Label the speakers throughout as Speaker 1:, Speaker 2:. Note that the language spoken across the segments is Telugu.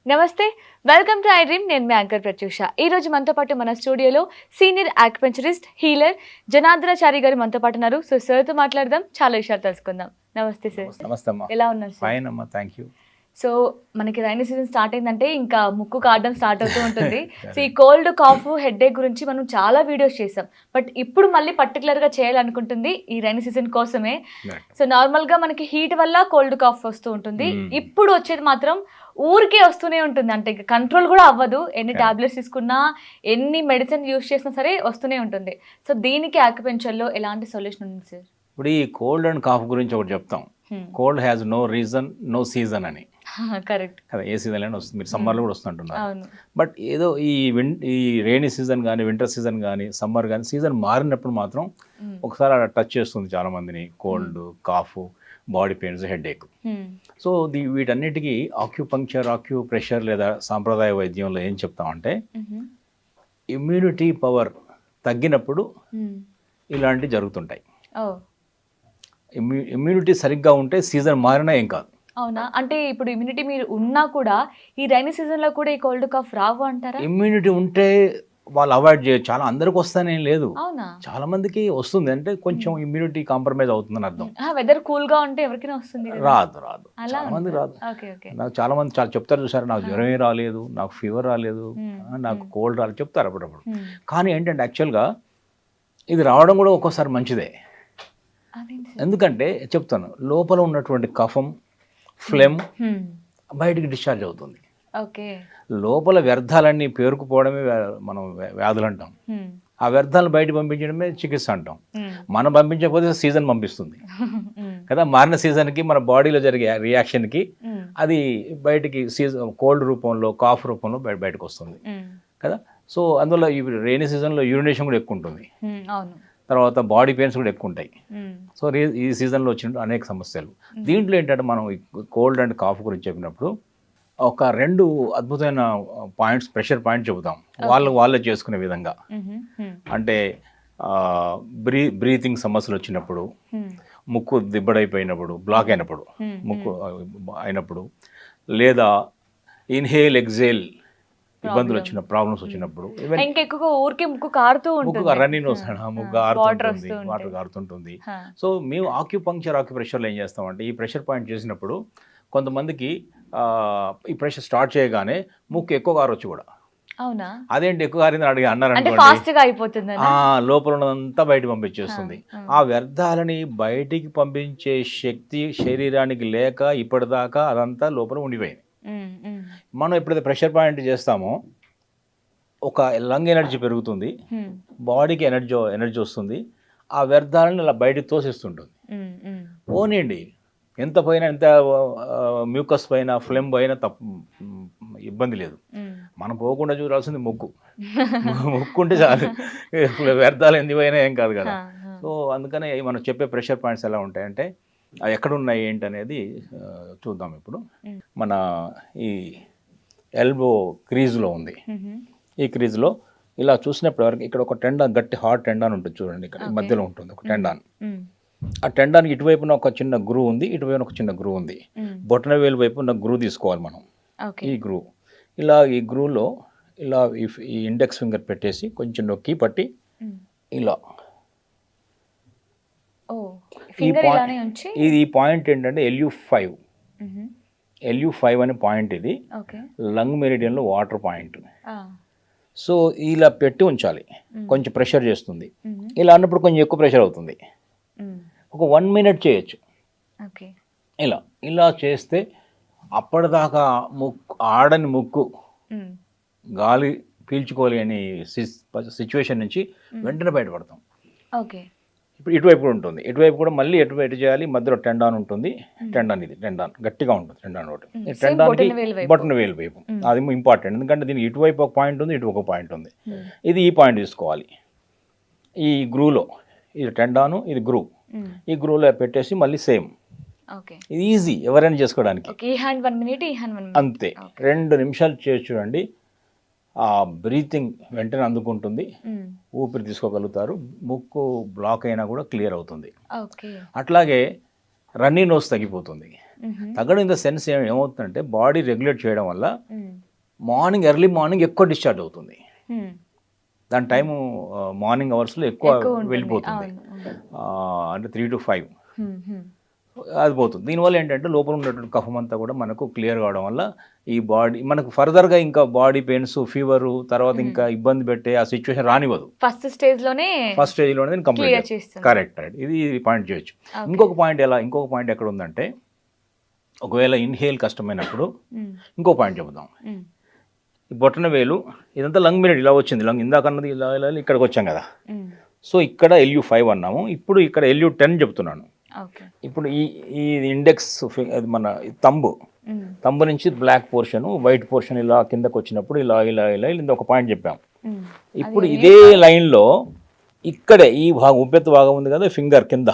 Speaker 1: నమస్తే, వెల్కమ్ టు ఐ డ్రీమ్. నేను మీ యాంకర్ ప్రత్యూష. ఈ రోజు మనతో పాటు మన స్టూడియోలో సీనియర్ ఆక్యుపంక్చరిస్ట్ హీలర్ జనార్దనాచారి గారు మనతో పాటు ఉన్నారు. సో సార్తో మాట్లాడదాం, చాలా విషయాలు తెలుసుకుందాం. నమస్తే సార్.
Speaker 2: నమస్తే అమ్మా.
Speaker 1: ఎలా ఉన్నారు సార్?
Speaker 2: ఫైన్ అమ్మా, థ్యాంక్ యూ.
Speaker 1: సో మనకి రైనీ సీజన్ స్టార్ట్ అయిందంటే ఇంకా ముక్కు కారడం స్టార్ట్ అవుతూ ఉంటుంది. సో ఈ కోల్డ్, కాఫ్, హెడేక్ గురించి మనం చాలా వీడియోస్ చేసాం. బట్ ఇప్పుడు మళ్ళీ పర్టికులర్గా చేయాలనుకుంటుంది ఈ రైనీ సీజన్ కోసమే. సో నార్మల్గా మనకి హీట్ వల్ల కోల్డ్, కాఫ్ వస్తూ ఉంటుంది. ఇప్పుడు వచ్చేది మాత్రం ఊరికే వస్తూనే ఉంటుంది. అంటే కంట్రోల్ కూడా అవ్వదు. ఎన్ని టాబ్లెట్స్ తీసుకున్నా, ఎన్ని మెడిసిన్ యూస్ చేసినా సరే వస్తూనే ఉంటుంది. సో దీనికి ఆక్యుపెంచర్లో ఎలాంటి సొల్యూషన్ ఉంది సార్?
Speaker 2: ఇప్పుడు ఈ కోల్డ్ అండ్ కాఫ్ గురించి ఒకటి చెప్తాం. Cold has no reason, no season అని.
Speaker 1: కరెక్ట్
Speaker 2: కదా, ఏ సీజన్ అయినా వస్తుంది. మీరు సమ్మర్లో కూడా వస్తుంటున్నారు. బట్ ఏదో ఈ రెయినీ సీజన్ కానీ, వింటర్ సీజన్ కానీ, సమ్మర్ కానీ సీజన్ మారినప్పుడు మాత్రం ఒకసారి అలా టచ్ చేస్తుంది చాలా మందిని. Cold, cough, body pains, headache. So వీటన్నిటికీ ఆక్యుప్రెషర్ లేదా సాంప్రదాయ వైద్యంలో ఏం చెప్తామంటే, ఇమ్యూనిటీ పవర్ తగ్గినప్పుడు ఇలాంటివి జరుగుతుంటాయి. ఇమ్యూనిటీ సరిగ్గా ఉంటే సీజన్ మారినా ఏం కాదు.
Speaker 1: అవునా? అంటే ఇప్పుడు ఇమ్యూనిటీ మీరు ఉన్నా కూడా ఈ రైనీ సీజన్లో కూడా ఈ కోల్డ్, కాఫ్ రావు అంటారా?
Speaker 2: ఇమ్యూనిటీ ఉంటే వాళ్ళు అవాయిడ్ చేయొచ్చు. చాలా అందరికి వస్తానేం లేదు,
Speaker 1: అవునా?
Speaker 2: చాలా మందికి వస్తుంది. అంటే కొంచెం ఇమ్యూనిటీ కాంప్రమైజ్ అవుతుందని అర్థం.
Speaker 1: వెదర్ కూల్ గా ఉంటే ఎవరికైనా వస్తుంది?
Speaker 2: రాదు చాలా మంది రాదు. నాకు చాలా మంది చాలా చెప్తారు, చూసారు, నాకు జ్వరమే రాలేదు, నాకు ఫీవర్ రాలేదు, నాకు కోల్డ్ రాలేదు చెప్తారు అప్పుడప్పుడు. కానీ ఏంటంటే యాక్చువల్గా ఇది రావడం కూడా ఒక్కోసారి మంచిదే. ఎందుకంటే చెప్తాను, లోపల ఉన్నటువంటి కఫం, ఫ్లెమ్ బయటికి డిశ్చార్జ్ అవుతుంది. లోపల వ్యర్థాలన్నీ పేరుకుపోవడమే మనం వ్యాధులు అంటాం. ఆ వ్యర్థాలను బయట పంపించడమే చికిత్స అంటాం. మనం పంపించకపోతే సీజన్ పంపిస్తుంది కదా. మారిన సీజన్కి మన బాడీలో జరిగే రియాక్షన్కి అది బయటికి సీజన్ కోల్డ్ రూపంలో, కాఫ్ రూపంలో బయటకు వస్తుంది కదా. సో అందువల్ల ఈ రెయినీ సీజన్లో యూరినేషన్ కూడా ఎక్కువ ఉంటుంది. తర్వాత బాడీ పెయిన్స్ కూడా ఎక్కువ ఉంటాయి. సో ఈ సీజన్లో వచ్చిన అనేక సమస్యలు. దీంట్లో ఏంటంటే మనం కోల్డ్ అండ్ కాఫ్ గురించి చెప్పినప్పుడు ఒక 2 అద్భుతమైన పాయింట్స్, ప్రెషర్ పాయింట్ చెబుతాం వాళ్ళే చేసుకునే విధంగా. అంటే బ్రీతింగ్ సమస్యలు వచ్చినప్పుడు, ముక్కు దిబ్బడైపోయినప్పుడు, బ్లాక్ అయినప్పుడు, ముక్కు అయినప్పుడు, లేదా ఇన్హేల్ ఎగ్జేల్ ఇబ్బందులు వచ్చిన ప్రాబ్లమ్స్ వచ్చినప్పుడు,
Speaker 1: ముక్కు కారుతూ
Speaker 2: ముక్కు రన్నింగ్ వస్తాడు, ముక్కు ఆరుతుంటుంది, వాటర్ కారుతుంటుంది. సో మేము ఆక్యుప్రెషర్లో ఏం చేస్తామంటే, ఈ ప్రెషర్ పాయింట్ చేసినప్పుడు కొంతమందికి ఈ ప్రెషర్ స్టార్ట్ చేయగానే ముక్కు ఎక్కువ కారొచ్చు కూడా.
Speaker 1: అవునా?
Speaker 2: అదేంటి ఎక్కువ కారింది అడిగి అన్నారు లోపల ఉన్నదంతా బయట పంపించేస్తుంది. ఆ వ్యర్థాలని బయటికి పంపించే శక్తి శరీరానికి లేక ఇప్పటిదాకా అదంతా లోపల ఉండిపోయింది. మనం ఎప్పుడైతే ప్రెషర్ పాయింట్ చేస్తామో ఒక లంగ్ ఎనర్జీ పెరుగుతుంది, బాడీకి ఎనర్జీ వస్తుంది. ఆ వ్యర్థాలను ఇలా బయటికి తోసిస్తుంటుంది. పోనీయండి, ఎంత పోయినా, ఎంత మ్యూకస్ పైన, ఫ్లెమ్ పైన ఇబ్బంది లేదు. మనం పోకుండా చూడాల్సింది ముక్కు ఉంటే చాలు. వ్యర్థాలు ఎందుకు పోయినా ఏం కాదు కదా. సో అందుకనే మనం చెప్పే ప్రెషర్ పాయింట్స్ ఎలా ఉంటాయంటే, అవి ఎక్కడున్నాయి ఏంటి అనేది చూద్దాం. ఇప్పుడు మన ఈ ఎల్బో క్రీజ్లో ఉంది. ఈ క్రీజ్లో ఇలా చూసినప్పుడు వరకు ఇక్కడ ఒక టెండాన్, గట్టి హార్ట్ టెండాన్ ఉంటుంది చూడండి. ఇక్కడ మధ్యలో ఉంటుంది ఒక టెండాన్. ఆ టెండాన్కి ఇటువైపున ఒక చిన్న గ్రూ ఉంది, ఇటువైపున ఒక చిన్న గ్రూ ఉంది. బొటన వేలు వైపు ఉన్న గ్రూ తీసుకోవాలి మనం. ఈ గ్రూ ఇలా, ఈ గ్రూలో ఇలా ఈ ఇండెక్స్ ఫింగర్ పెట్టేసి కొంచెం నొక్కి పట్టి ఇలా ఇది ఈ పాయింట్ ఏంటంటే LU5 అనే పాయింట్. ఇది లంగ్ మెరిడియన్లో వాటర్ పాయింట్. సో ఇలా పెట్టి ఉంచాలి. కొంచెం ప్రెషర్ చేస్తుంది. ఇలా అన్నప్పుడు కొంచెం ఎక్కువ ప్రెషర్ అవుతుంది. ఒక 1 మినిట్ చేయొచ్చు. ఇలా చేస్తే అప్పటిదాకా ఆడని ముక్కు, గాలి పీల్చుకోలేని సిచ్యువేషన్ నుంచి వెంటనే బయటపడతాం. ఇప్పుడు ఇటువైపు కూడా ఉంటుంది. ఇటువైపు కూడా మళ్ళీ ఎటు చేయాలి, మధ్యలో టెండాన్ ఉంటుంది. టెండాన్ గట్టిగా ఉంటుంది. టెండాన్ ఒకటి, టెండాన్కి బొటన వేలు వైపు, అది ఇంపార్టెంట్. ఎందుకంటే దీనికి ఇటువైపు ఒక పాయింట్ ఉంది, ఇటు ఒక పాయింట్ ఉంది. ఇది ఈ పాయింట్ తీసుకోవాలి. ఈ గ్రూలో ఇది టెండాను, ఇది గ్రూ. ఈ గ్రూలో పెట్టేసి మళ్ళీ సేమ్. ఇది ఈజీ, ఎవరైనా చేసుకోవడానికి. అంతే, 2 నిమిషాలు చేసి చూడండి. ఆ బ్రీతింగ్ వెంటనే అందుకుంటుంది, ఊపిరి తీసుకోగలుగుతారు, ముక్కు బ్లాక్ అయినా కూడా క్లియర్ అవుతుంది. అట్లాగే రన్నింగ్ నోస్ తగ్గిపోతుంది. తగ్గడం ఇన్ ద సెన్స్ ఏమవుతుందంటే బాడీ రెగ్యులేట్ చేయడం వల్ల ఎర్లీ మార్నింగ్ ఎక్కువ డిశ్చార్జ్ అవుతుంది. దాని టైము మార్నింగ్ అవర్స్లో ఎక్కువ వెళ్ళిపోతుంది, అంటే 3 to 5 అది పోతుంది. దీనివల్ల ఏంటంటే లోపల ఉన్నటువంటి కఫం అంతా కూడా మనకు క్లియర్ కావడం వల్ల ఈ బాడీ మనకు ఫర్దర్గా ఇంకా బాడీ పెయిన్స్, ఫీవరు, తర్వాత ఇంకా ఇబ్బంది పెట్టే ఆ సిచ్యువేషన్ రానివ్వదు.
Speaker 1: ఫస్ట్ స్టేజ్లోనే
Speaker 2: కంప్లీట్. కరెక్ట్. ఇది పాయింట్ చేయొచ్చు. ఇంకొక పాయింట్ ఎక్కడ ఉందంటే, ఒకవేళ ఇన్హేల్ కష్టమైనప్పుడు ఇంకో పాయింట్ చెబుదాం. ఈ బొట్టన వేలు ఇదంతా లంగ్ మినిట్ ఇలా వచ్చింది, లంగ్ ఇందాక అన్నది ఇలా ఇలా ఇక్కడికి వచ్చాం కదా. సో ఇక్కడ LU5 అన్నాము, ఇప్పుడు ఇక్కడ LU10 చెప్తున్నాను. ఇప్పుడు ఈ ఇండెక్స్ మన తంబు నుంచి బ్లాక్ పోర్షన్, వైట్ పోర్షన్ ఇలా కిందకు వచ్చినప్పుడు ఇలా ఇలా ఇలా ఒక పాయింట్ చెప్పాం. ఇప్పుడు ఇదే లైన్లో ఇక్కడే ఈ భాగం ఉబ్బెత్తు భాగం ఉంది కదా, ఫింగర్ కింద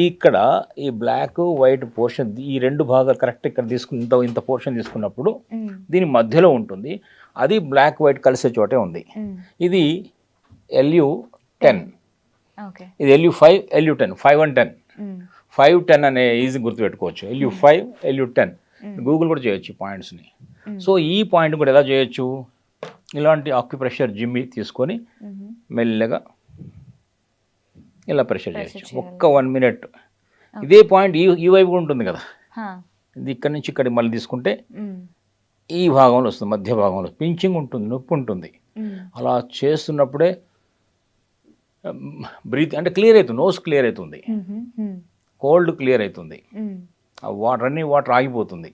Speaker 2: ఇక్కడ ఈ బ్లాక్ వైట్ పోర్షన్, ఈ రెండు భాగాలు కరెక్ట్ ఇక్కడ తీసుకుని ఇంత పోర్షన్ తీసుకున్నప్పుడు దీని మధ్యలో ఉంటుంది, అది బ్లాక్ వైట్ కలిసే చోటే ఉంది. ఇది LU10, ఇది LU5, LU10, 5 and 10. 5, 10 అనే ఈజీ గుర్తుపెట్టుకోవచ్చు. LU5, LU10 గూగుల్ కూడా చేయొచ్చు ఈ పాయింట్స్ని. సో ఈ పాయింట్ కూడా ఎలా చేయొచ్చు, ఇలాంటి ఆక్యుప్రెషర్ జిమ్మి తీసుకొని మెల్లగా ఇలా ప్రెషర్ చేయొచ్చు. ఒక్క 1 minute. ఇదే పాయింట్ ఈ వైపు కూడా ఉంటుంది కదా, ఇది ఇక్కడ నుంచి ఇక్కడ మళ్ళీ తీసుకుంటే ఈ భాగంలో వస్తుంది, మధ్య భాగంలో పించింగ్ ఉంటుంది, నొప్పి ఉంటుంది. అలా చేస్తున్నప్పుడే బ్రీత్ అంటే క్లియర్ అవుతుంది, నోస్ క్లియర్ అవుతుంది, కోల్డ్ క్లియర్ అవుతుంది, రన్నింగ్ వాటర్ ఆగిపోతుంది.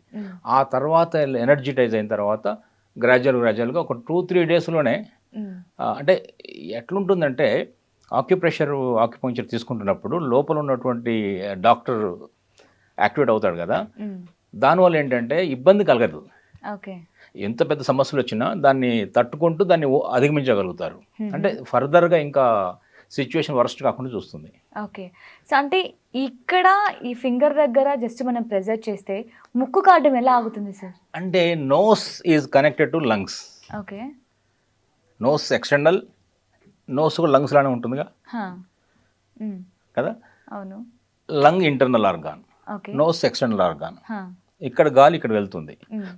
Speaker 2: ఆ తర్వాత ఎనర్జిటైజ్ అయిన తర్వాత గ్రాడ్యువల్గా ఒక 2-3 daysలోనే, అంటే ఎట్లుంటుందంటే ఆక్యుపంక్చర్ తీసుకుంటున్నప్పుడు లోపల ఉన్నటువంటి డాక్టర్ యాక్టివేట్ అవుతాడు కదా, దానివల్ల ఏంటంటే ఇబ్బంది కలగదు. ఎంత పెద్ద సమస్యలు వచ్చినా దాన్ని తట్టుకుంటూ దాన్ని అధిగమించగలుగుతారు. అంటే ఫర్దర్గా ఇంకా సిచ్యువేషన్ వర్స్ట్ కాకుండా చూస్తుంది.
Speaker 1: ఓకే. సో అంటే ఇక్కడ ఈ ఫింగర్ దగ్గర జస్ట్ మనం ప్రెజర్ చేస్తే ముక్కు కారడం ఎలా ఆగుతుంది సార్?
Speaker 2: అంటే nose is connected to lungs.
Speaker 1: Okay.
Speaker 2: Nose external, nose కూడా లంగ్స్ లానే ఉంటుందిగా కదా.
Speaker 1: అవును.
Speaker 2: Lung internal organ, nose external organ. ఇక్కడ గాలి ఇక్కడ వెళ్తుంది.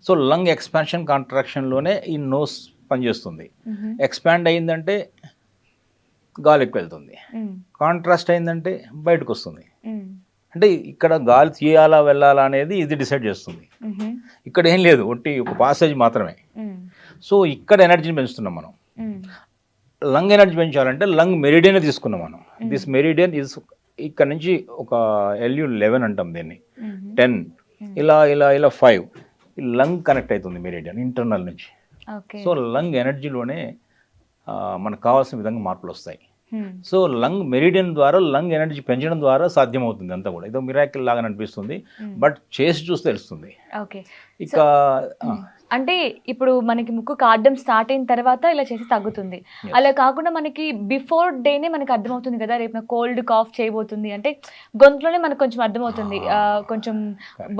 Speaker 2: సో లంగ్ ఎక్స్పాన్షన్ కాంట్రాక్షన్లోనే ఈ నోస్ పనిచేస్తుంది. ఎక్స్పాండ్ అయిందంటే గాలికి వెళ్తుంది, కాంట్రాస్ట్ అయిందంటే బయటకు వస్తుంది. అంటే ఇక్కడ గాలి తీయాలా వెళ్ళాలా అనేది ఇది డిసైడ్ చేస్తుంది. ఇక్కడ ఏం లేదు, ఒట్టి ఒక పాసేజ్ మాత్రమే. సో ఇక్కడ ఎనర్జీని పెంచుతున్నాం మనం. లంగ్ ఎనర్జీ పెంచాలంటే లంగ్ మెరిడియన్ తీసుకున్నాం మనం. దిస్ మెరిడియన్ ఇస్ ఇక్కడ నుంచి ఒక LU11 అంటాం దీన్ని, 10 ఇలా ఇలా ఇలా 5 లంగ్ కనెక్ట్ అవుతుంది మెరిడియన్ ఇంటర్నల్ నుంచి. సో లంగ్ ఎనర్జీలోనే మనకు కావాల్సిన విధంగా మార్పులు వస్తాయి. సో లంగ్ మెరిడియన్ ద్వారా లంగ్ ఎనర్జీ పెంచడం ద్వారా సాధ్యమవుతుంది. అంతా కూడా ఇదో మిరాకిల్ లాగా అనిపిస్తుంది, బట్ చేసి చూస్తే తెలుస్తుంది. ఇక
Speaker 1: అంటే ఇప్పుడు మనకి ముక్కు కారడం స్టార్ట్ అయిన తర్వాత ఇలా చేసి తగ్గుతుంది. అలా కాకుండా మనకి బిఫోర్ డేనే మనకి అర్థమవుతుంది కదా, రేపు నాకు కోల్డ్ కాఫ్ చేయబోతుంది అంటే గొంతులోనే మనకు కొంచెం అర్థమవుతుంది, కొంచెం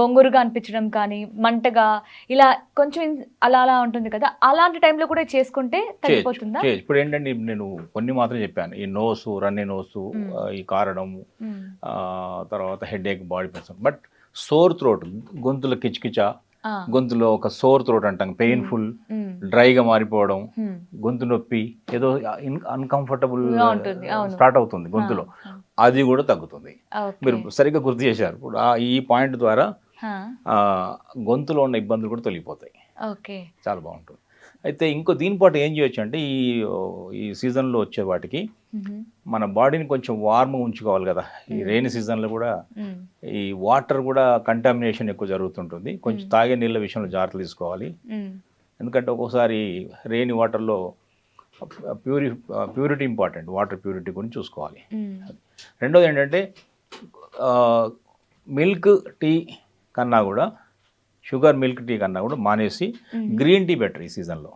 Speaker 1: బొంగురుగా అనిపించడం కానీ మంటగా ఇలా కొంచెం అలా అలా ఉంటుంది కదా. అలాంటి టైంలో కూడా చేసుకుంటే తగ్గిపోతుందా?
Speaker 2: ఇప్పుడు ఏంటంటే నేను కొన్ని మాత్రం చెప్పాను, ఈ నోసు, రన్నే నోసు, ఈ కారడం, తర్వాత headache, body pain. But sore throat, గొంతులో కిచకిచ, గొంతులో ఒక సోర్ థ్రోట్ అంటాం, పెయిన్ఫుల్, డ్రైగా మారిపోవడం, గొంతు నొప్పి, ఏదో అన్కంఫర్టబుల్ స్టార్ట్ అవుతుంది గొంతులో, అది కూడా తగ్గుతుంది. మీరు సరిగ్గా గుర్తు చేశారు. ఇప్పుడు ఈ పాయింట్ ద్వారా గొంతులో ఉన్న ఇబ్బందులు కూడా తొలగిపోతాయి. చాలా బాగుంటుంది. అయితే ఇంకో దీనిపాటు ఏం చేయొచ్చు అంటే, ఈ సీజన్లో వచ్చే వాటికి మన బాడీని కొంచెం వార్మ్ ఉంచుకోవాలి కదా. ఈ రెయిన్ సీజన్లో కూడా ఈ వాటర్ కూడా కంటామినేషన్ ఎక్కువ జరుగుతుంటుంది. కొంచెం తాగే నీళ్ళ విషయంలో జాగ్రత్తలు తీసుకోవాలి. ఎందుకంటే ఒక్కోసారి రెయిన్ వాటర్లో ప్యూరిటీ ఇంపార్టెంట్, వాటర్ ప్యూరిటీ గురించి చూసుకోవాలి. రెండోది ఏంటంటే, మిల్క్ టీ కన్నా కూడా, షుగర్ మిల్క్ టీ కన్నా కూడా మానేసి గ్రీన్ టీ బెటర్ ఈ సీజన్లో.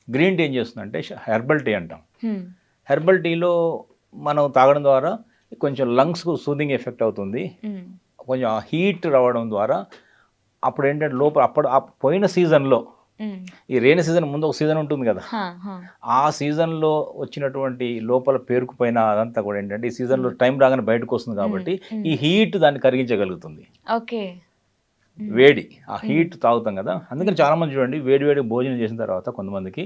Speaker 2: గ్రీన్ టీ ఏం చేస్తుందంటే హెర్బల్ టీ అంటాం. హెర్బల్ టీలో మనం తాగడం ద్వారా కొంచెం లంగ్స్కు సూదింగ్ ఎఫెక్ట్ అవుతుంది. కొంచెం హీట్ రావడం ద్వారా అప్పుడు ఏంటంటే లోపల ఆ పోయిన సీజన్లో, ఈ రెయిన్ సీజన్ ముందు ఒక సీజన్ ఉంటుంది కదా, ఆ సీజన్లో వచ్చినటువంటి లోపల పేరుకుపోయిన అదంతా కూడా ఏంటంటే ఈ సీజన్లో టైం రాగానే బయటకు వస్తుంది కాబట్టి ఈ హీట్ దాన్ని కరిగించగలుగుతుంది. వేడి ఆ హీట్ తాగుతాం కదా, అందుకని చాలా మంది చూడండి వేడి వేడి భోజనం చేసిన తర్వాత కొంతమందికి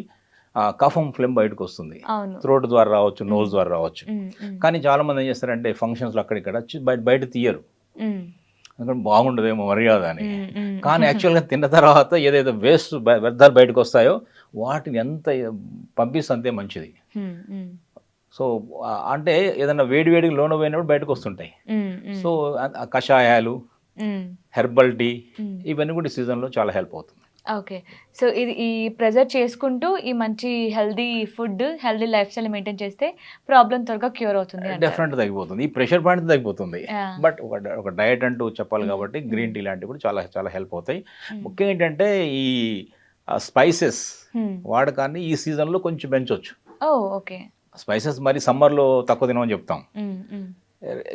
Speaker 2: కఫం ఫ్లెమ్ బయటకు వస్తుంది,
Speaker 1: అవును.
Speaker 2: థ్రోట్ ద్వారా రావచ్చు, నోస్ ద్వారా రావచ్చు.
Speaker 1: ఉమ్, ఉమ్,
Speaker 2: కానీ చాలా మంది ఏం చేస్తారంటే ఫంక్షన్స్లో అక్కడిక్కడ బయట తీయరు,
Speaker 1: ఉమ్,
Speaker 2: ఎందుకంటే బాగుండదేమో మర్యాద అని.
Speaker 1: ఉమ్, ఉమ్,
Speaker 2: కానీ యాక్చువల్గా తిన్న తర్వాత ఏదైతే వేస్ట్ వ్యర్థాలు బయటకు వస్తాయో వాటిని ఎంత పంపిస్తే అంతే మంచిది.
Speaker 1: ఉమ్, ఉమ్,
Speaker 2: సో అంటే ఏదైనా వేడి వేడికి లోన పోయినప్పుడు బయటకు వస్తుంటాయి.
Speaker 1: ఉమ్, ఉమ్,
Speaker 2: సో కషాయాలు,
Speaker 1: ఉమ్,
Speaker 2: హెర్బల్ టీ,
Speaker 1: ఉమ్.
Speaker 2: ఇవన్నీ కూడా ఈ సీజన్లో చాలా హెల్ప్ అవుతుంది.
Speaker 1: ఓకే. సో ఇది ఈ ప్రెజర్ చేసుకుంటూ ఈ మంచి healthy food, healthy life style maintain చేస్తే ప్రాబ్లం త్వరగా క్యూర్ అవుతుంది అంటారు.
Speaker 2: డెఫినెట్గా తగ్గిపోతుంది, ఈ ప్రెషర్ పాయింట్ తగ్గిపోతుంది.
Speaker 1: Yeah.
Speaker 2: బట్ ఒక డయట్ అంటూ చెప్పాలి కాబట్టి గ్రీన్ టీ లాంటివి కూడా చాలా చాలా హెల్ప్ అవుతాయి. ముఖ్యంగా ఏంటంటే ఈ స్పైసెస్
Speaker 1: Hmm.
Speaker 2: వాడకాన్ని ఈ సీజన్లో కొంచెం పెంచవచ్చు.
Speaker 1: ఓ ఓకే.
Speaker 2: స్పైసెస్ మరి సమ్మర్లో తక్కువ తినమని చెప్తాం,
Speaker 1: ఉమ్, ఉమ్,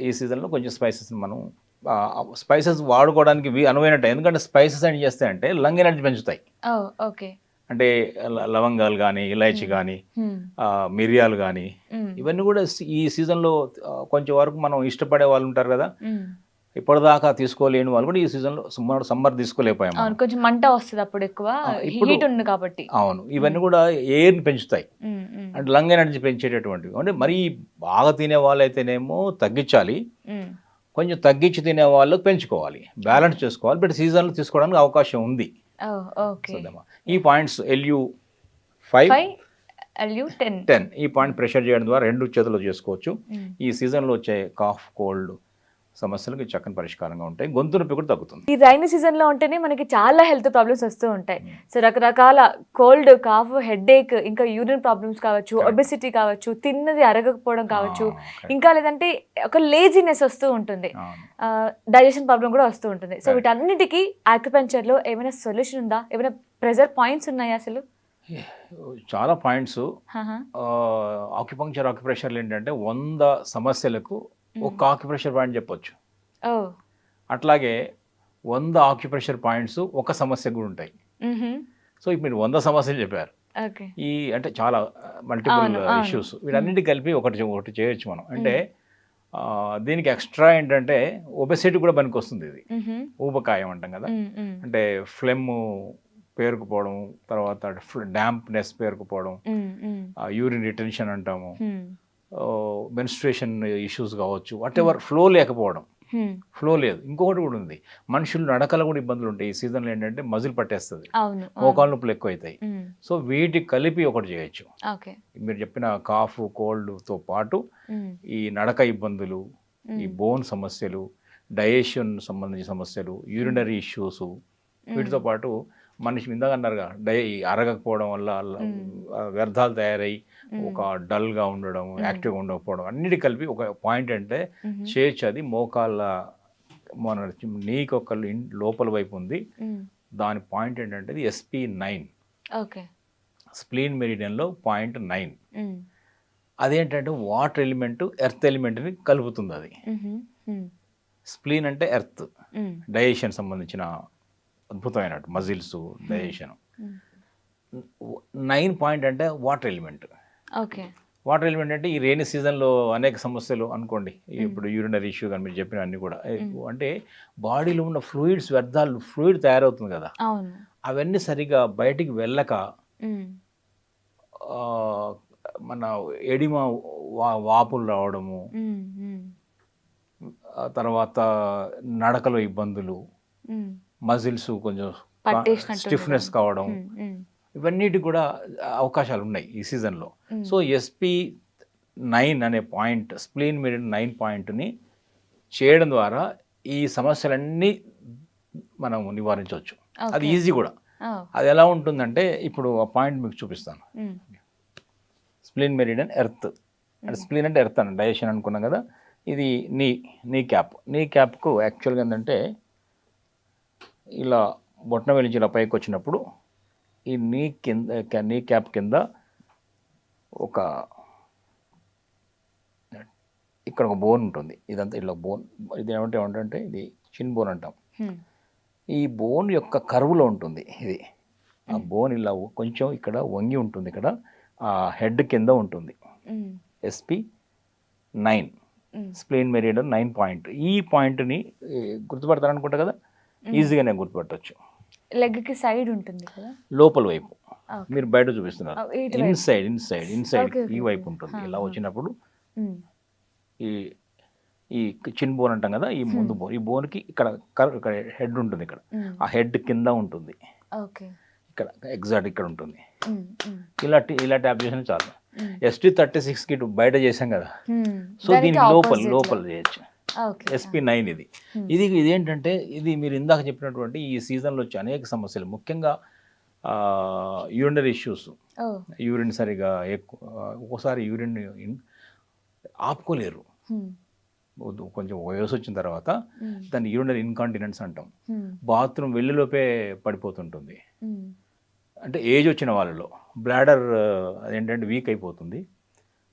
Speaker 2: ఈ సీజన్లో కొంచెం స్పైసెస్ మనం స్పైసెస్ వాడుకోవడానికి అనువైన టైం. ఎందుకంటే స్పైసెస్ ఏం చేస్తాయంటే లంగ్ ఎనర్జీ పెంచుతాయి.
Speaker 1: ఓ ఓకే.
Speaker 2: అంటే లవంగాలు కానీ, ఇలాచి కానీ,
Speaker 1: ఉమ్,
Speaker 2: మిరియాలు కానీ,
Speaker 1: ఉమ్,
Speaker 2: ఇవన్నీ కూడా ఈ సీజన్లో కొంచెం వరకు మనం ఇష్టపడే వాళ్ళు ఉంటారు కదా,
Speaker 1: ఉమ్.
Speaker 2: ఇప్పటిదాకా తీసుకోలేని వాళ్ళు కూడా ఈ సీజన్లో సమ్మర్ తీసుకోలేకపోయాము.
Speaker 1: అవును, కొంచెం మంట వస్తుంది అప్పుడు, ఎక్కువ
Speaker 2: ఇప్పుడు
Speaker 1: హీట్ ఉంది కాబట్టి.
Speaker 2: అవును, ఇవన్నీ కూడా ఎయిర్ని పెంచుతాయి,
Speaker 1: ఉమ్, ఉమ్,
Speaker 2: అంటే లంగ్ ఎనర్జీ పెంచేటటువంటివి. అంటే మరీ బాగా తినే వాళ్ళైతేనేమో తగ్గించాలి,
Speaker 1: ఉమ్.
Speaker 2: కొంచెం తగ్గించి తినే వాళ్ళు పెంచుకోవాలి, బ్యాలెన్స్ చేసుకోవాలి. బట్ సీజన్లో తీసుకోవడానికి అవకాశం ఉంది.
Speaker 1: ఓ ఓకే.
Speaker 2: చూద్దామా ఈ పాయింట్స్ LU5,
Speaker 1: 5 LU10.
Speaker 2: 10 ఈ పాయింట్ ప్రెషర్ చేయడం ద్వారా 2 చేతులు చేసుకోవచ్చు.
Speaker 1: ఉమ్.
Speaker 2: ఈ సీజన్లో వచ్చే కాఫ్, కోల్డ్ సమస్యలకు చక్కని పరిష్కారంగా ఉంటాయి. గొంతు నొప్పి కూడా తగ్గుతుంది.
Speaker 1: ఈ రైనీ సీజన్ లో ఉంటేనే మనకి చాలా హెల్త్ ప్రాబ్లమ్స్ వస్తూ ఉంటాయి. సో రకరకాల కోల్డ్, కాఫ్, హెడేక్, ఇంకా యూరిన్ ప్రాబ్లమ్స్ కావచ్చు, ఒబెసిటీ కావచ్చు, తిన్నది అరగకపోవడం కావచ్చు, ఇంకా లేదంటే ఒక లేజినెస్ వస్తూ ఉంటుంది, డైజెషన్ ప్రాబ్లం కూడా వస్తూ ఉంటుంది. సో వీటన్నిటికీ ఆక్యుపంక్చర్ లో ఏమైనా సొల్యూషన్ ఉందా? ఏమైనా ప్రెజర్ పాయింట్స్ ఉన్నాయా అసలు?
Speaker 2: చాలా పాయింట్స్. ఆక్యుప్రెషర్లు ఏంటంటే 100 సమస్యలకు ఒక ఆక్యుప్రెషర్ పాయింట్ చెప్పొచ్చు.
Speaker 1: ఓ
Speaker 2: అట్లాగే 100 ఆక్యుప్రెషర్ పాయింట్స్ ఒక సమస్య కూడా ఉంటాయి. సో ఇప్పుడు మీరు 100 సమస్యలు చెప్పారు.
Speaker 1: ఓకే.
Speaker 2: ఈ అంటే చాలా మల్టిపుల్
Speaker 1: అవును, అవును.
Speaker 2: ఇష్యూస్, వీటన్నిటి కలిపి ఒకటి చేయొచ్చు మనం. అంటే దీనికి ఎక్స్ట్రా ఏంటంటే ఒబెసిటీ కూడా పనికి వస్తుంది. ఇది ఊబకాయం అంటాం కదా, అంటే ఫ్లెమ్ పేరుకుపోవడం, తర్వాత డాంప్నెస్ పేరుకుపోవడం, యూరిన్ రిటెన్షన్ అంటాము, మెన్స్ట్రుయేషన్ ఇష్యూస్ కావచ్చు, వాట్ ఎవర్, ఫ్లో లేకపోవడం, ఫ్లో లేదు. ఇంకొకటి కూడా ఉంది, మనుషులు నడకలు కూడా ఇబ్బందులు ఉంటాయి. ఈ సీజన్లో ఏంటంటే మజిల్ పట్టేస్తుంది, మోకాలు నొప్పులు ఎక్కువ అవుతాయి. సో వీటికి కలిపి ఒకటి చేయొచ్చు. మీరు చెప్పిన కాఫ్, కోల్డ్తో పాటు ఈ నడక ఇబ్బందులు, ఈ బోన్ సమస్యలు, డైజెషన్ సంబంధించిన సమస్యలు, యూరినరీ ఇష్యూస్, వీటితో పాటు మనిషి ఇందాక అన్నారుగా అరగకపోవడం వల్ల వ్యర్థాలు తయారై ఒక డల్గా ఉండడం, యాక్టివ్గా ఉండకపోవడం, అన్నిటి కలిపి ఒక పాయింట్ అంటే చేయొచ్చు. అది మోకాళ్ళ మన నీకు ఒక లోపల వైపు ఉంది, దాని పాయింట్ ఏంటంటే అది SP9, స్ప్లీన్ మెరిడియన్లో పాయింట్ 9. అదేంటంటే వాటర్ ఎలిమెంట్, ఎర్త్ ఎలిమెంట్ని కలుపుతుంది. అది స్ప్లీన్ అంటే ఎర్త్, డైజెషన్ సంబంధించిన అద్భుతమైన మజిల్స్, డైజెషన్. 9 పాయింట్ అంటే వాటర్ ఎలిమెంట్. వాటర్ ఎలిమెంట్ అంటే ఈ రైనీ సీజన్లో అనేక సమస్యలు అనుకోండి, ఇప్పుడు యూరినరీ ఇష్యూ కానీ మీరు చెప్పిన అన్ని కూడా, అంటే బాడీలో ఉన్న ఫ్లూయిడ్స్, వ్యర్థాలు, ఫ్లూయిడ్ తయారవుతుంది కదా, అవన్నీ సరిగా బయటికి వెళ్ళక మన ఎడిమా వాపులు రావడము, తర్వాత నడకలో ఇబ్బందులు, మజిల్స్ కొంచెం స్టిఫ్నెస్ కావడం, ఇవన్నిటి కూడా అవకాశాలు ఉన్నాయి ఈ సీజన్లో. సో SP9 అనే పాయింట్, స్ప్లీన్ మెరిడియన్ 9 పాయింట్ని చేయడం ద్వారా ఈ సమస్యలన్నీ మనం నివారించవచ్చు. అది ఈజీ కూడా. అది ఎలా ఉంటుందంటే ఇప్పుడు ఆ పాయింట్ మీకు చూపిస్తాను. స్ప్లీన్ మెరిడియన్ ఎర్త్, అంటే స్ప్లీన్ అంటే ఎర్త్ అని డైజెషన్ అనుకున్నాం కదా, ఇది నీ క్యాప్కు యాక్చువల్గా ఏంటంటే ఇలా బొట్టన వెలించి ఇలా పైకి వచ్చినప్పుడు ఈ నీ క్యాప్ కింద ఇక్కడ ఒక బోన్ ఉంటుంది. ఇదంతా ఇలా బోన్, ఇది ఏమంటే ఇది చిన్ బోన్ అంటాం. ఈ బోన్ యొక్క కర్వ్లో ఉంటుంది ఇది. ఆ బోన్ ఇలా కొంచెం ఇక్కడ వంగి ఉంటుంది, ఇక్కడ ఆ హెడ్ కింద ఉంటుంది. SP9 spleen meridian 9 point. ఈ పాయింట్ని గుర్తుపడతారనుకుంటా కదా, ఈజీగానే గుర్తుపట్టవచ్చు.
Speaker 1: లెగ్ కి సైడ్ ఉంటుంది కదా,
Speaker 2: లోపల వైపు
Speaker 1: Okay.
Speaker 2: మీరు బయట చూపిస్తున్నారు,
Speaker 1: ఇటువైపు.
Speaker 2: ఇన్సైడ్
Speaker 1: Okay,
Speaker 2: ఈ
Speaker 1: okay,
Speaker 2: వైపు
Speaker 1: okay.
Speaker 2: ఉంటుంది. ఇలా వచ్చినప్పుడు
Speaker 1: ఉమ్,
Speaker 2: ఈ ఈ చిన్ బోన్ అంటాం కదా, ఈ ముందు బోన్, ఈ బోన్కి ఇక్కడ హెడ్ ఉంటుంది, ఇక్కడ
Speaker 1: ఉమ్,
Speaker 2: ఆ హెడ్ కింద ఉంటుంది,
Speaker 1: ఓకే.
Speaker 2: ఇక్కడ ఎగ్జాక్ట్ ఇక్కడ ఉంటుంది.
Speaker 1: ఉమ్, ఉమ్,
Speaker 2: ఇలా ట్యాప్ చేసిన చాలు.
Speaker 1: ఉమ్,
Speaker 2: ST36కి బయట చేసాం కదా,
Speaker 1: ఉమ్.
Speaker 2: సో
Speaker 1: దానికి
Speaker 2: దీనికి
Speaker 1: opposite
Speaker 2: లోపల
Speaker 1: లో.
Speaker 2: చేయొచ్చు.
Speaker 1: ఓకే.
Speaker 2: SP9 ఇది ఏంటంటే, ఇది మీరు ఇందాక చెప్పినటువంటి ఈ సీజన్లో వచ్చే అనేక సమస్యలు, ముఖ్యంగా యూరినరీ ఇష్యూస్,
Speaker 1: ఓ,
Speaker 2: యూరిన్ సరిగా ఎక్కువ, ఒక్కోసారి యూరిన్ ఆపుకోలేరు.
Speaker 1: ఉమ్,
Speaker 2: కొంచెం వయసు వచ్చిన తర్వాత
Speaker 1: ఉమ్,
Speaker 2: దాన్ని యూరినరీ ఇన్కాంటినెన్స్ అంటాం.
Speaker 1: ఉమ్,
Speaker 2: బాత్రూమ్ వెళ్ళిలోపే పడిపోతుంటుంది.
Speaker 1: ఉమ్,
Speaker 2: అంటే ఏజ్ వచ్చిన వాళ్ళలో బ్లాడర్ ఏంటంటే వీక్ అయిపోతుంది.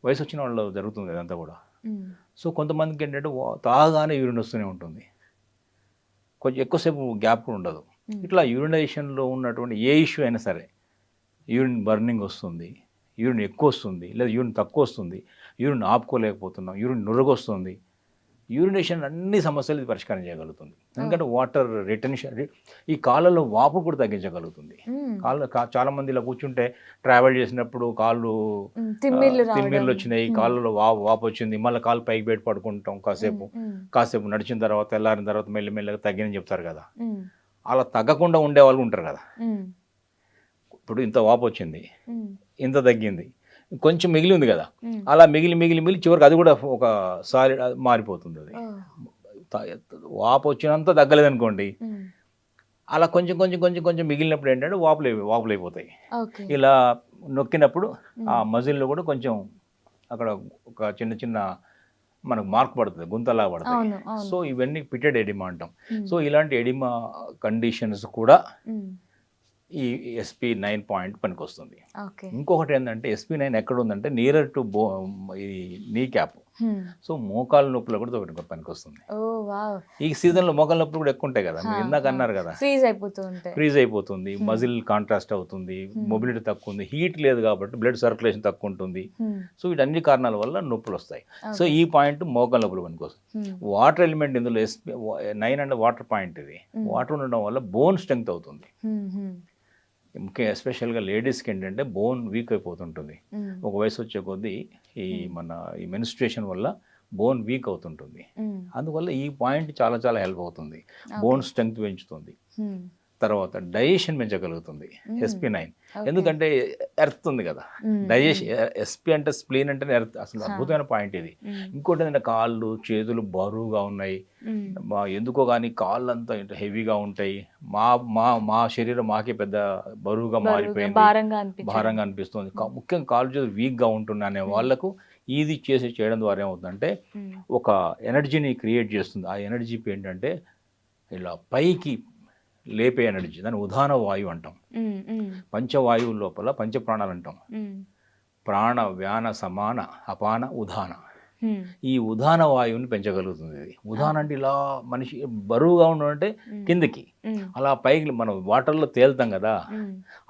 Speaker 2: వయసు వచ్చిన వాళ్ళలో జరుగుతుంది అదంతా కూడా.
Speaker 1: ఉమ్,
Speaker 2: సో కొంతమందికి ఏంటంటే తాగానే యూరిన్ వస్తూనే ఉంటుంది, కొంచెం ఎక్కువసేపు గ్యాప్ కూడా ఉండదు. ఇట్లా యూరినేషన్లో ఉన్నటువంటి ఏ ఇష్యూ అయినా సరే, యూరిన్ బర్నింగ్ వస్తుంది, యూరిన్ ఎక్కువ వస్తుంది, లేదా యూరిన్ తక్కువ వస్తుంది, యూరిన్ ఆపుకోలేకపోతున్నాం, యూరిన్ నురగొస్తుంది, యూరినేషన్ అన్ని సమస్యలు ఇది పరిష్కారం చేయగలుగుతుంది. ఎందుకంటే వాటర్ రిటెన్షన్, ఈ కాళ్ళలో వాపు కూడా తగ్గించగలుగుతుంది.
Speaker 1: ఉమ్,
Speaker 2: చాలా మంది ఇలా కూర్చుంటే ట్రావెల్ చేసినప్పుడు కాళ్ళు
Speaker 1: ఉమ్, తిమ్మిర్లు
Speaker 2: తిమ్మిర్లు వచ్చినాయి, కాళ్ళలో వాపు వచ్చింది, మళ్ళీ కాళ్ళు పైకి పెట్టి పడుకుంటాం కాసేపు నడిచిన తర్వాత, తెల్లారిన తర్వాత మెల్లిమెల్లగా తగ్గిందని చెప్తారు కదా. అలా తగ్గకుండా ఉండే వాళ్ళు ఉంటారు కదా. ఇప్పుడు ఇంత వాపు వచ్చింది, ఇంత తగ్గింది, కొంచెం మిగిలి ఉంది కదా, అలా మిగిలి చివరికి అది కూడా ఒక సాలిడ్ మారిపోతుంది. అది వాపు వచ్చినంత తగ్గలేదు అనుకోండి, అలా కొంచెం మిగిలినప్పుడు ఏంటంటే వాపులు అయిపోతాయి. ఇలా నొక్కినప్పుడు ఆ మజిల్లో కూడా కొంచెం అక్కడ ఒక చిన్న మనకు మార్క్ పడుతుంది, గుంతలా పడుతుంది. సో ఇవన్నీ పిటెడ్ ఎడిమా అంటాం. సో ఇలాంటి ఎడిమా కండిషన్స్ కూడా ఈ SP9 పాయింట్ పనికి వస్తుంది. ఇంకొకటి ఏంటంటే, SP9 ఎక్కడ ఉందంటే నియరర్ టు ఈ నీ క్యాప్. సో మోకాలు నొప్పులు కూడా పనికి వస్తుంది. ఈ సీజన్లో మోకాలు నొప్పులు కూడా ఎక్కువ ఉంటాయి కదా, మీరు ఇందాక అన్నారు కదా, ఫ్రీజ్ అయిపోతుంది, మజిల్ కాంట్రాస్ట్ అవుతుంది, మొబిలిటీ తక్కువ ఉంది, హీట్ లేదు కాబట్టి బ్లడ్ సర్క్యులేషన్ తక్కువ ఉంటుంది. సో వీటన్ని కారణాల వల్ల నొప్పులు వస్తాయి. సో ఈ పాయింట్ మోకాలు నొప్పులు పనికి వస్తుంది. వాటర్ ఎలిమెంట్ ఇందులో SP9 అంటే వాటర్ పాయింట్. ఇది వాటర్ ఉండడం వల్ల బోన్ స్ట్రెంగ్త్ అవుతుంది. ముఖ్యంగా ఎస్పెషల్గా లేడీస్కి ఏంటంటే బోన్ వీక్ అయిపోతుంటుంది. ఒక వయసు వచ్చే కొద్దీ ఈ మెన్స్ట్రుయేషన్ వల్ల బోన్ వీక్ అవుతుంటుంది. అందువల్ల ఈ పాయింట్ చాలా హెల్ప్ అవుతుంది. బోన్ స్ట్రెంగ్త్ పెంచుతుంది, తర్వాత డైజెషన్ పెంచగలుగుతుంది SP9. ఎందుకంటే ఎర్త్ ఉంది కదా, డైజెషన్. SP అంటే స్ప్లీన్ అంటే ఎర్త్, అసలు అద్భుతమైన పాయింట్ ఇది. ఇంకోటి ఏంటంటే, కాళ్ళు చేతులు బరువుగా ఉన్నాయి, ఎందుకో కానీ కాళ్ళు అంతా హెవీగా ఉంటాయి, మా శరీరం మాకే పెద్ద బరువుగా మారిపోయింది, భారంగా అనిపిస్తుంది, ముఖ్యంగా కాళ్ళు చేతులు వీక్గా ఉంటున్నాయి అనే వాళ్ళకు ఇది చేయడం ద్వారా ఏమవుతుందంటే ఒక ఎనర్జీని క్రియేట్ చేస్తుంది. ఆ ఎనర్జీ ఏంటంటే ఇలా పైకి లేపే ఎనర్జీ, దాన్ని ఉదాన వాయువు అంటాం. పంచవాయువు లోపల పంచప్రాణాలు అంటాం. ప్రాణ, వ్యాన, సమాన, అపాన, ఉదాన. ఈ ఉదాన వాయువుని పెంచగలుగుతుంది ఇది. ఉదాన అంటే ఇలా మనిషి బరువుగా ఉండడం కిందకి, అలా పైకి మనం వాటర్లో తేలుతాం కదా,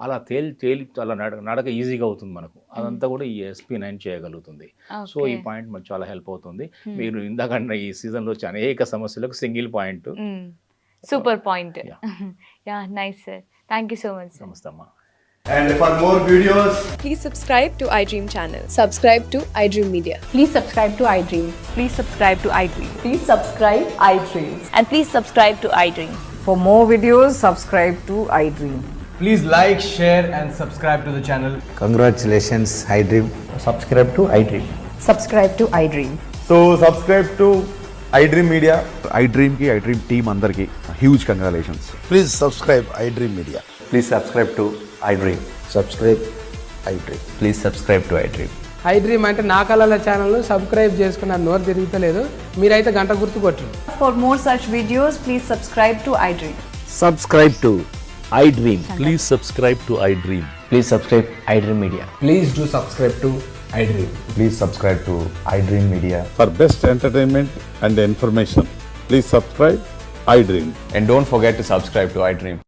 Speaker 2: అలా తేలి అలా నడక ఈజీగా అవుతుంది మనకు. అదంతా కూడా ఈ SP9 చేయగలుగుతుంది. సో ఈ పాయింట్ మనకు చాలా హెల్ప్ అవుతుంది. మీరు ఇందాక ఈ సీజన్లో వచ్చే అనేక సమస్యలకు single point.
Speaker 1: Super point. Yeah, nice sir. Thank you so much.
Speaker 2: నమస్తే అమ్మా.
Speaker 3: And for more videos,
Speaker 4: please subscribe to iDream channel. Subscribe to iDream Media.
Speaker 5: Please subscribe to iDream.
Speaker 1: Please subscribe to iDream.
Speaker 5: Please subscribe iDream.
Speaker 1: And please subscribe to iDream.
Speaker 5: For more videos, subscribe to iDream.
Speaker 3: please like, share and subscribe to the channel.
Speaker 6: Congratulations, iDream.
Speaker 7: Subscribe to iDream.
Speaker 5: Subscribe to iDream.
Speaker 3: So subscribe to iDream Media.
Speaker 8: iDream team andarki huge congratulations.
Speaker 6: Please subscribe iDream Media.
Speaker 7: Please subscribe to iDream.
Speaker 6: Subscribe iDream.
Speaker 7: Please subscribe to iDream.
Speaker 9: iDream అంటే నా కళల ఛానల్ను సబ్స్క్రైబ్ చేసుకున్న నోరు తిరుగుతలేదు, మీరైతే గంట గుర్తు కొట్టండి.
Speaker 5: For more such videos, please subscribe to iDream.
Speaker 6: Subscribe to iDream.
Speaker 10: Please subscribe to iDream.
Speaker 7: Please subscribe iDream Media.
Speaker 3: Please do subscribe to iDream.
Speaker 6: Please subscribe to iDream Media.
Speaker 8: For best entertainment and information, please subscribe iDream.
Speaker 7: And don't forget to subscribe to iDream.